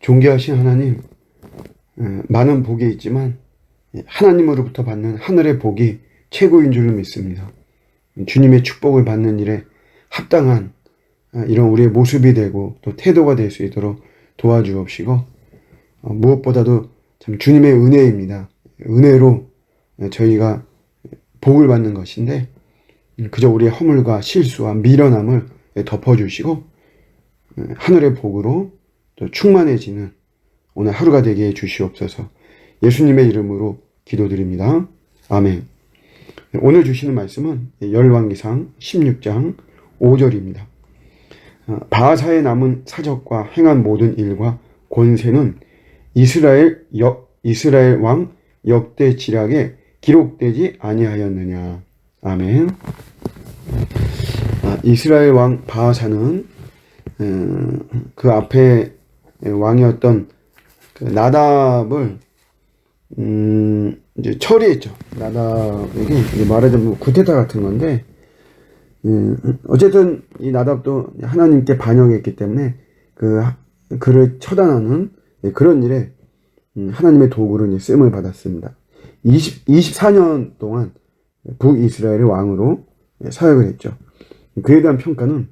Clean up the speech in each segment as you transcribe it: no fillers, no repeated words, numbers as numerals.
존귀하신 하나님, 많은 복이 있지만 하나님으로부터 받는 하늘의 복이 최고인 줄로 믿습니다. 주님의 축복을 받는 일에 합당한 이런 우리의 모습이 되고 또 태도가 될 수 있도록 도와주옵시고, 무엇보다도 참 주님의 은혜입니다. 은혜로 저희가 복을 받는 것인데, 그저 우리의 허물과 실수와 미련함을 덮어주시고 하늘의 복으로 또 충만해지는 오늘 하루가 되게 해주시옵소서. 예수님의 이름으로 기도드립니다. 아멘. 오늘 주시는 말씀은 열왕기상 16장 5절입니다. 바하사의 남은 사적과 행한 모든 일과 권세는 이스라엘 왕 역대 지략에 기록되지 아니하였느냐. 아멘. 이스라엘 왕 바하사는 그 앞에 왕이었던 그 나답을 이제 처리했죠. 나답에게 말하자면 구테타 같은 건데, 어쨌든 이 나답도 하나님께 반역했기 때문에 그를 처단하는 그런 일에 하나님의 도구로 쓰임을 받았습니다. 24년 동안 북이스라엘의 왕으로 사역을 했죠. 그에 대한 평가는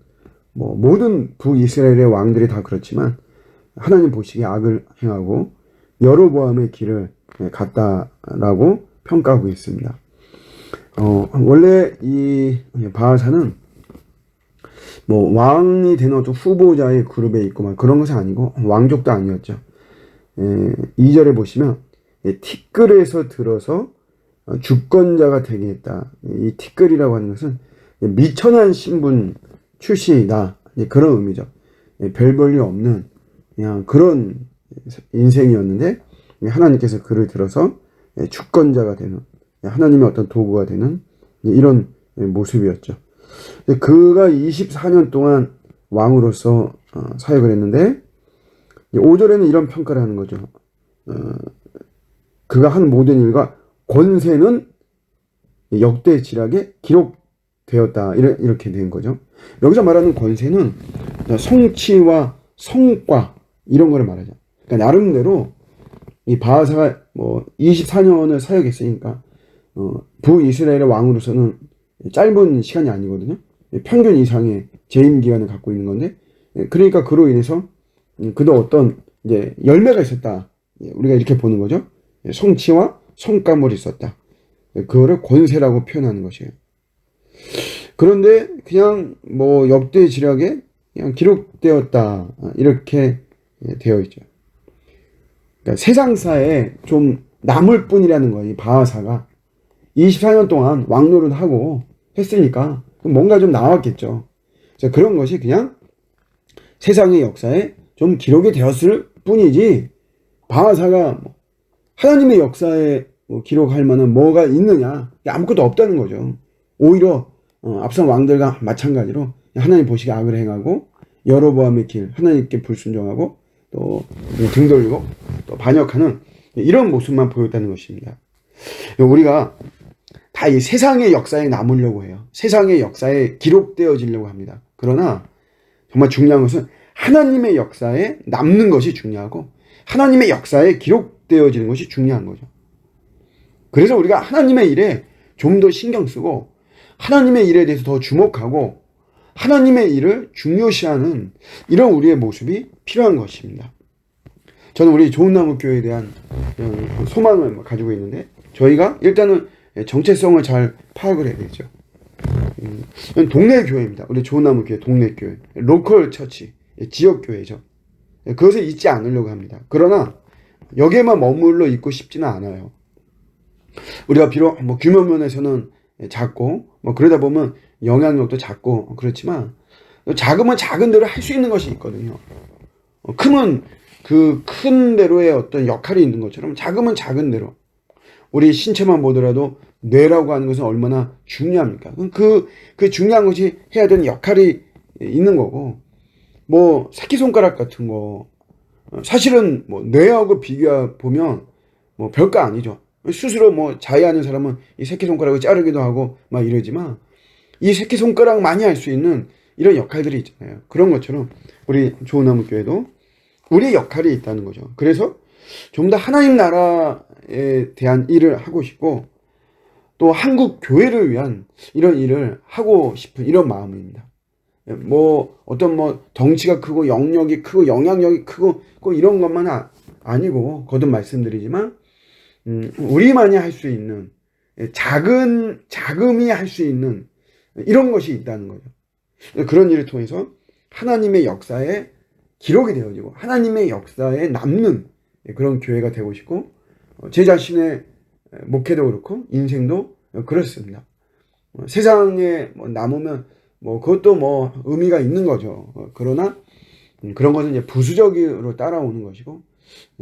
모든 북이스라엘의 왕들이 다 그렇지만 하나님 보시기에 악을 행하고 여로보암의 길을 갔다라고 평가하고 있습니다. 원래 이 바하사는 왕이 되는 어떤 후보자의 그룹에 있고 그런 것은 아니고 왕족도 아니었죠. 2절에 보시면 티끌에서 들어서 주권자가 되게 했다. 이 티끌이라고 하는 것은 미천한 신분 출신이다. 그런 의미죠. 별 볼일 없는 그냥 그런 인생이었는데 하나님께서 그를 들어서 주권자가 되는, 하나님의 어떤 도구가 되는 이런 모습이었죠. 그가 24년 동안 왕으로서 사역을 했는데 5절에는 이런 평가를 하는 거죠. 그가 한 모든 일과 권세는 역대 지략에 기록되었다. 이렇게 된 거죠. 여기서 말하는 권세는 성취와 성과 이런 거를 말하죠. 그러니까 나름대로 이 바하사가 24년을 사역했으니까 북이스라엘의 왕으로서는 짧은 시간이 아니거든요. 평균 이상의 재임 기간을 갖고 있는 건데, 그러니까 그로 인해서 그도 어떤 이제 열매가 있었다. 우리가 이렇게 보는 거죠. 성취와 성과물이 있었다. 그거를 권세라고 표현하는 것이에요. 그런데 그냥 역대 지략에 그냥 기록되었다. 이렇게 되어 있죠. 그러니까 세상사에 좀 남을 뿐이라는 거예요. 이 바하사가 24년 동안 왕노릇 하고 했으니까 뭔가 좀 나왔겠죠. 그래서 그런 것이 그냥 세상의 역사에 좀 기록이 되었을 뿐이지, 바하사가 하나님의 역사에 기록할 만한 뭐가 있느냐, 아무것도 없다는 거죠. 오히려 앞선 왕들과 마찬가지로 하나님 보시기에 악을 행하고 여로보암의 길, 하나님께 불순종하고 또 등 돌리고 또 반역하는 이런 모습만 보였다는 것입니다. 우리가 다 이 세상의 역사에 남으려고 해요. 세상의 역사에 기록되어지려고 합니다. 그러나 정말 중요한 것은 하나님의 역사에 남는 것이 중요하고 하나님의 역사에 기록되어지는 것이 중요한 거죠. 그래서 우리가 하나님의 일에 좀 더 신경 쓰고 하나님의 일에 대해서 더 주목하고 하나님의 일을 중요시하는 이런 우리의 모습이 필요한 것입니다. 저는 우리 좋은나무교회에 대한 소망을 가지고 있는데, 저희가 일단은 정체성을 잘 파악을 해야 되죠. 동네 교회입니다. 우리 좋은나무교회 동네 교회, 로컬 처치, 지역 교회죠. 그것을 잊지 않으려고 합니다. 그러나 여기에만 머물러 있고 싶지는 않아요. 우리가 비록 규모 면에서는 작고 그러다 보면 영향력도 작고 그렇지만, 작으면 작은 대로 할 수 있는 것이 있거든요. 크면 그 큰 대로의 어떤 역할이 있는 것처럼 작으면 작은 대로, 우리 신체만 보더라도 뇌라고 하는 것은 얼마나 중요합니까? 그 중요한 것이 해야 되는 역할이 있는 거고, 새끼손가락 같은 거 사실은 뇌하고 비교해 보면 별거 아니죠. 스스로 자해하는 사람은 이 새끼손가락을 자르기도 하고 이러지만, 이 새끼손가락 많이 할 수 있는 이런 역할들이 있잖아요. 그런 것처럼 우리 좋은나무교회도 우리의 역할이 있다는 거죠. 그래서 좀 더 하나님 나라에 대한 일을 하고 싶고 또 한국 교회를 위한 이런 일을 하고 싶은 이런 마음입니다. 뭐 어떤 뭐 덩치가 크고 영역이 크고 영향력이 크고 꼭 이런 것만 아니고 거듭 말씀드리지만 우리만이 할 수 있는 자금이 할 수 있는 이런 것이 있다는 거죠. 그런 일을 통해서 하나님의 역사에 기록이 되어지고 하나님의 역사에 남는 그런 교회가 되고 싶고 제 자신의 목회도 그렇고 인생도 그렇습니다. 세상에 뭐 남으면 뭐 그것도 뭐 의미가 있는 거죠. 그러나 그런 것은 이제 부수적으로 따라오는 것이고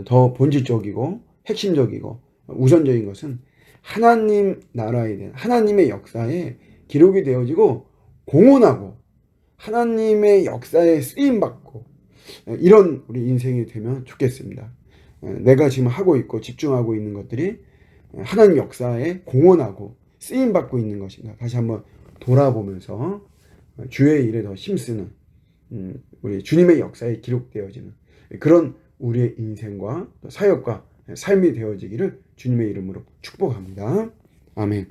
더 본질적이고 핵심적이고 우선적인 것은 하나님 나라에 대한 하나님의 역사에 기록이 되어지고 공헌하고 하나님의 역사에 쓰임받고 이런 우리 인생이 되면 좋겠습니다. 내가 지금 하고 있고 집중하고 있는 것들이 하나님 역사에 공헌하고 쓰임받고 있는 것인가 다시 한번 돌아보면서 주의 일에 더 힘쓰는 우리 주님의 역사에 기록되어지는 그런 우리의 인생과 사역과 삶이 되어지기를 주님의 이름으로 축복합니다. 아멘.